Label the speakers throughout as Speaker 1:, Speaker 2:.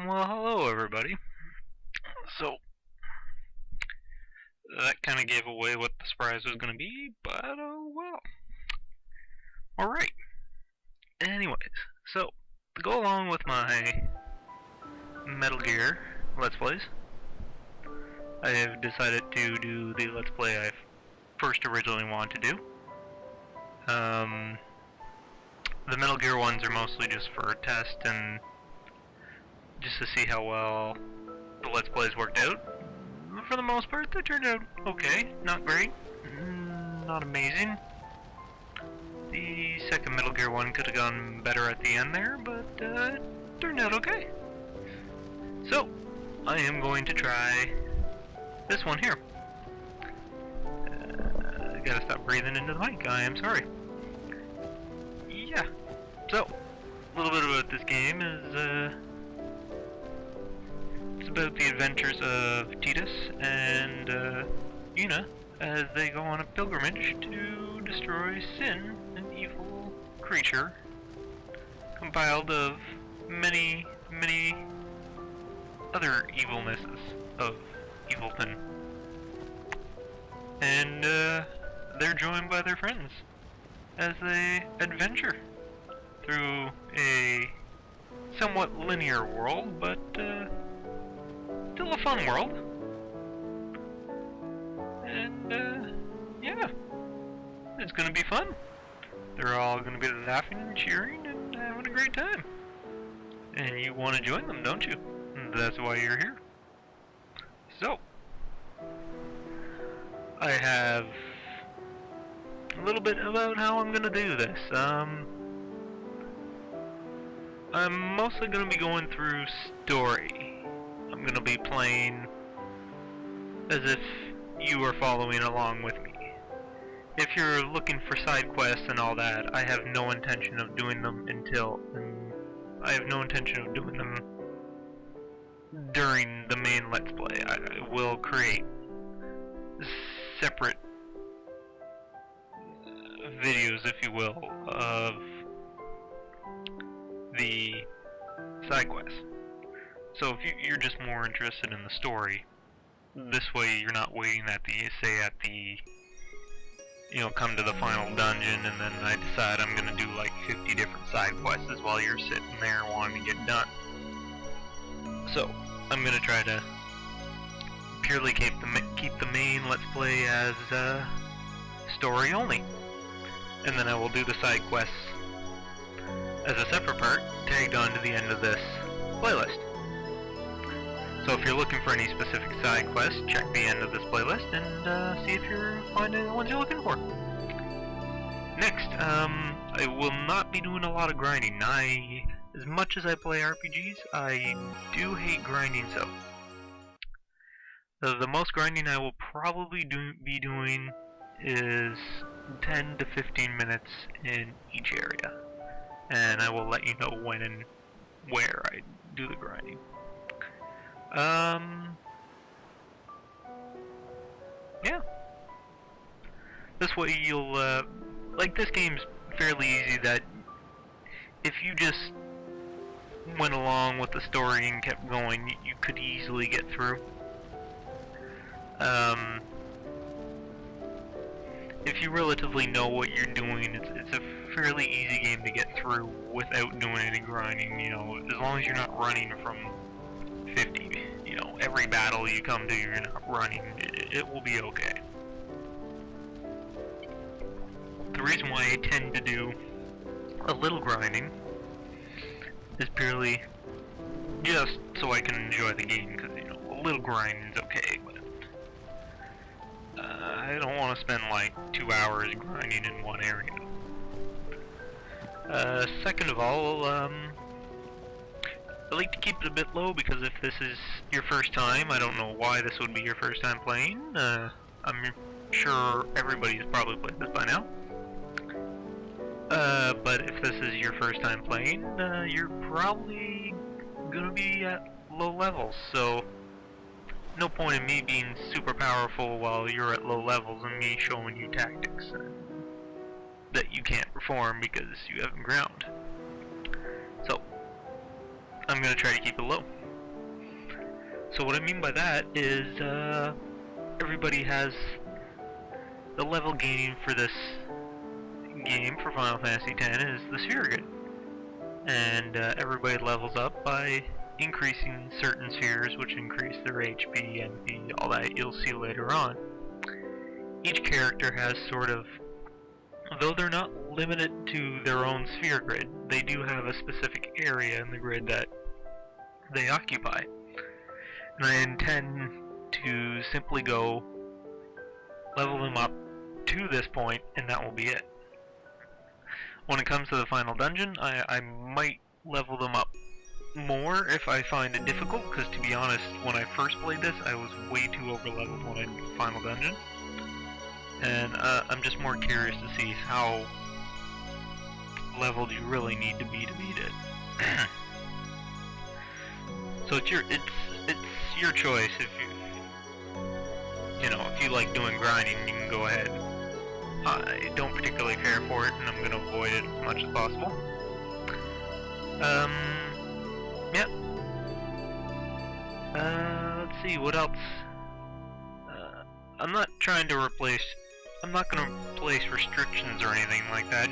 Speaker 1: Well, hello everybody. So, that kind of gave away what the surprise was going to be, but oh well. Alright. Anyways, so, to go along with my Metal Gear Let's Plays, I have decided to do the Let's Play I first originally wanted to do. The Metal Gear ones are mostly just for a test and just to see how well the Let's Plays worked out. For the most part, they turned out okay. Not great. Not amazing. The second Metal Gear one could have gone better at the end there, but it turned out okay. So, I am going to try this one here. I gotta stop breathing into the mic, I am sorry. Yeah. So, a little bit about this game is, it's about the adventures of Tidus and Yuna as they go on a pilgrimage to destroy Sin, an evil creature compiled of many, many other evilnesses of Evilton. And they're joined by their friends as they adventure through a somewhat linear world, but still a fun world. And yeah, it's gonna be fun. They're all gonna be laughing and cheering and having a great time. And you want to join them, don't you? That's why you're here. So, I have a little bit about how I'm gonna do this. I'm mostly gonna be going through story. I'm gonna be playing as if you are following along with me. If you're looking for side quests and all that, I have no intention of doing them during the main Let's Play. I will create separate videos, if you will, of the side quests. So if you're just more interested in the story, this way you're not waiting at the come to the final dungeon and then I decide I'm gonna do like 50 different side quests while you're sitting there wanting to get done. So I'm gonna try to purely keep the main Let's Play as story only, and then I will do the side quests as a separate part tagged on to the end of this playlist. So if you're looking for any specific side quests, check the end of this playlist and see if you're finding the ones you're looking for. Next, I will not be doing a lot of grinding. As much as I play RPGs, I do hate grinding, so the most grinding I will probably be doing is 10 to 15 minutes in each area. And I will let you know when and where I do the grinding. Yeah. This way you'll, like, this game's fairly easy that if you just went along with the story and kept going, you could easily get through. If you relatively know what you're doing, it's a fairly easy game to get through without doing any grinding, as long as you're not running from 50, every battle you come to, you're not running, it will be okay. The reason why I tend to do a little grinding is purely just so I can enjoy the game, because, a little grinding is okay, but I don't want to spend like 2 hours grinding in one area. Second of all, I like to keep it a bit low because if this is your first time, I don't know why this would be your first time playing. I'm sure everybody's probably played this by now. But if this is your first time playing, you're probably gonna be at low levels, so no point in me being super powerful while you're at low levels and me showing you tactics that you can't perform because you haven't ground. So, I'm gonna try to keep it low. So what I mean by that is everybody has the level gaining for this game for Final Fantasy X is the Spira grid. And everybody levels up by increasing certain spheres, which increase their HP, MP, all that you'll see later on. Each character has sort of, though they're not limited to their own sphere grid, they do have a specific area in the grid that they occupy. And I intend to simply go level them up to this point, and that will be it. When it comes to the final dungeon, I might level them up more if I find it difficult, because to be honest, when I first played this, I was way too over-leveled when I did the final dungeon. And I'm just more curious to see how leveled you really need to be to beat it. So it's your choice. If if you like doing grinding, you can go ahead. I don't particularly care for it, and I'm gonna avoid it as much as possible. Yeah. Let's see, what else? I'm not trying to replace... I'm not gonna place restrictions or anything like that,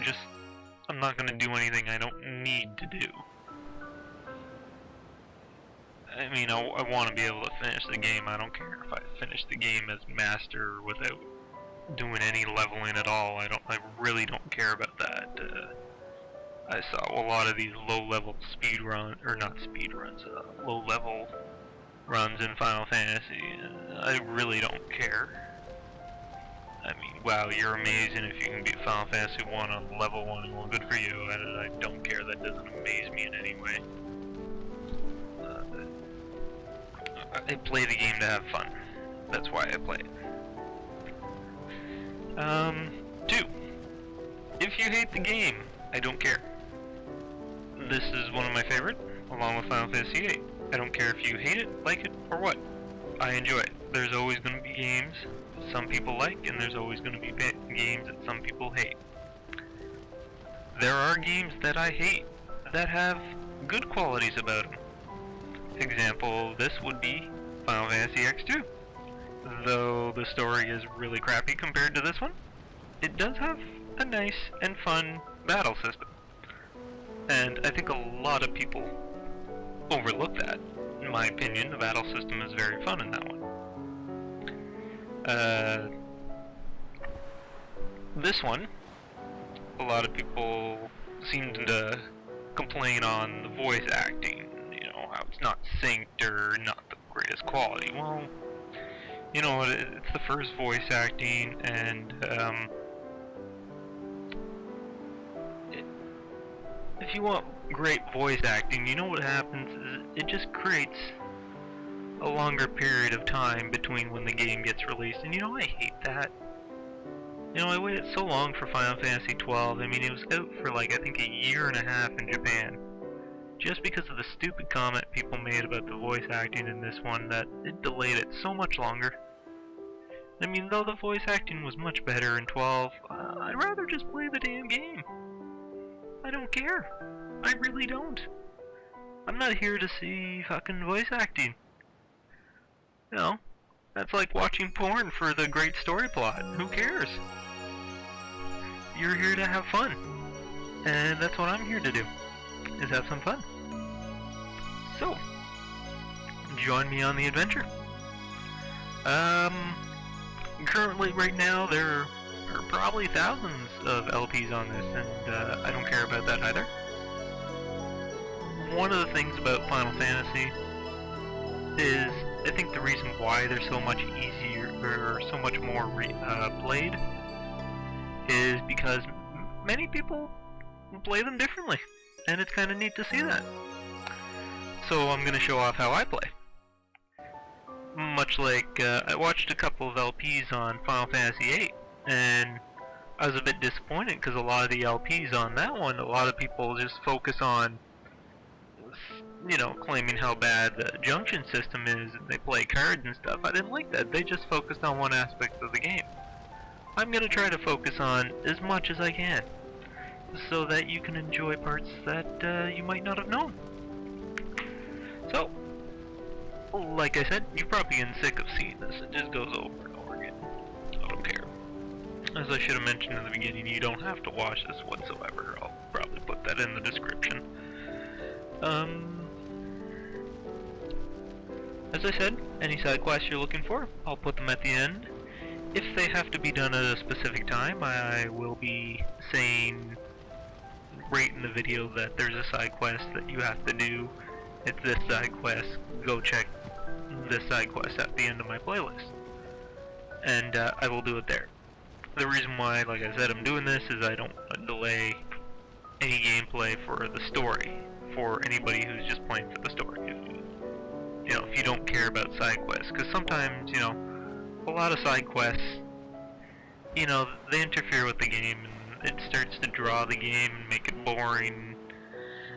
Speaker 1: I'm not gonna do anything I don't need to do. I mean, I want to be able to finish the game. I don't care if I finish the game as master without doing any leveling at all. I really don't care about that. I saw a lot of these low-level low-level runs in Final Fantasy. I really don't care. I mean, wow, you're amazing if you can beat Final Fantasy 1 on level 1, well, good for you. I don't care, that doesn't amaze me in any way. I play the game to have fun. That's why I play it. 2. If you hate the game, I don't care. This is one of my favorite, along with Final Fantasy VIII. I don't care if you hate it, like it, or what. I enjoy it. There's always going to be games some people like, and there's always going to be games that some people hate. There are games that I hate that have good qualities about them. Example, this would be Final Fantasy X2. Though the story is really crappy compared to this one, it does have a nice and fun battle system. And I think a lot of people overlook that. In my opinion, the battle system is very fun in that one. This one, a lot of people seem to complain on the voice acting, how it's not synced or not the greatest quality. Well, you know what, it's the first voice acting, and if you want great voice acting, you know what happens is it just creates a longer period of time between when the game gets released, and I hate that. I waited so long for Final Fantasy XII. I mean, it was out for I think a year and a half in Japan. Just because of the stupid comment people made about the voice acting in this one, that it delayed it so much longer. I mean, though the voice acting was much better in 12, I'd rather just play the damn game. I don't care. I really don't. I'm not here to see fucking voice acting. That's like watching porn for the great story plot. Who cares? You're here to have fun. And that's what I'm here to do, is have some fun. So, join me on the adventure. Currently, right now, there are probably thousands of LPs on this, and I don't care about that either. One of the things about Final Fantasy is, I think the reason why they're so much easier, or so much more played, is because many people play them differently, and it's kind of neat to see that. So I'm going to show off how I play. Much like, I watched a couple of LPs on Final Fantasy VIII, and I was a bit disappointed because a lot of the LPs on that one, a lot of people just focus on, claiming how bad the junction system is, and they play cards and stuff. I didn't like that. They just focused on one aspect of the game. I'm going to try to focus on as much as I can, so that you can enjoy parts that you might not have known. So, like I said, you're probably getting sick of seeing this. It just goes over and over again. I don't care. As I should have mentioned in the beginning, you don't have to watch this whatsoever. I'll probably put that in the description. As I said, any side quests you're looking for, I'll put them at the end. If they have to be done at a specific time, I will be saying right in the video that there's a side quest that you have to do. It's this side quest. Go check this side quest at the end of my playlist. And I will do it there. The reason why, like I said, I'm doing this is I don't want to delay any gameplay for the story, for anybody who's just playing for the story. You know, if you don't care about side quests, because sometimes, you know, a lot of side quests, you know, they interfere with the game, and it starts to draw the game and make it boring.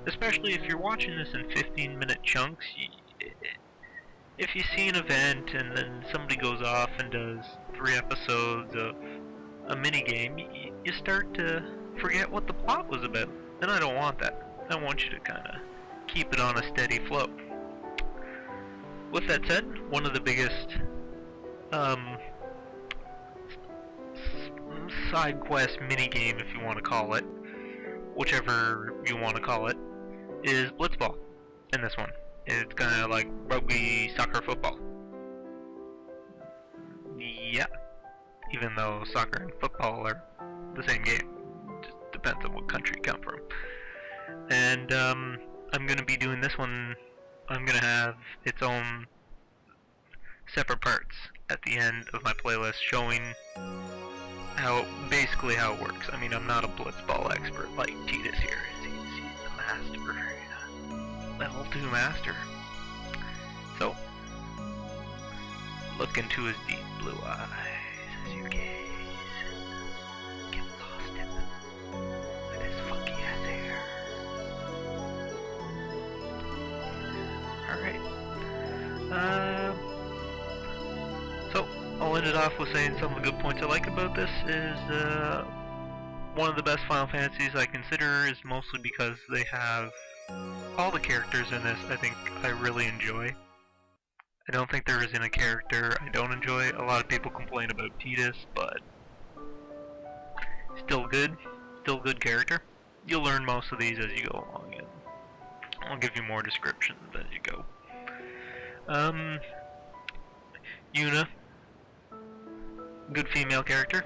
Speaker 1: Especially if you're watching this in 15-minute chunks. If you see an event and then somebody goes off and does 3 episodes of a minigame, you start to forget what the plot was about. And I don't want that. I want you to kind of keep it on a steady flow. With that said, one of the biggest side quest minigame, if you want to call it, whichever you want to call it, is Blitz Ball in this one. It's kind of like rugby, soccer, football. Yeah. Even though soccer and football are the same game. Just depends on what country you come from. And I'm going to be doing this one. I'm going to have its own separate parts at the end of my playlist showing basically how it works. I mean, I'm not a Blitz Ball expert like Tidus here is. He's the master. Level 2 master. So, look into his deep blue eyes as you gaze. Get lost in them with his funky ass hair. Alright. So, I'll end it off with saying some of the good points I like about this is one of the best Final Fantasies I consider is mostly because they have all the characters in this. I think I really enjoy. I don't think there isn't a character I don't enjoy. A lot of people complain about Tidus, but still good character. You'll learn most of these as you go along, and I'll give you more descriptions as you go. Yuna, good female character.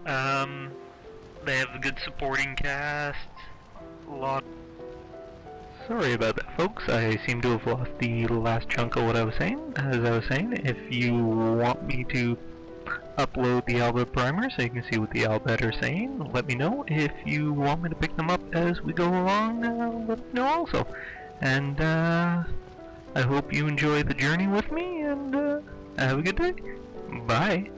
Speaker 1: They have a good supporting cast. Sorry about that, folks. I seem to have lost the last chunk of what I was saying. As I was saying, if you want me to upload the Albert primer so you can see what the Albert are saying, let me know. If you want me to pick them up as we go along, let me know also. And I hope you enjoy the journey with me, and have a good day. Bye.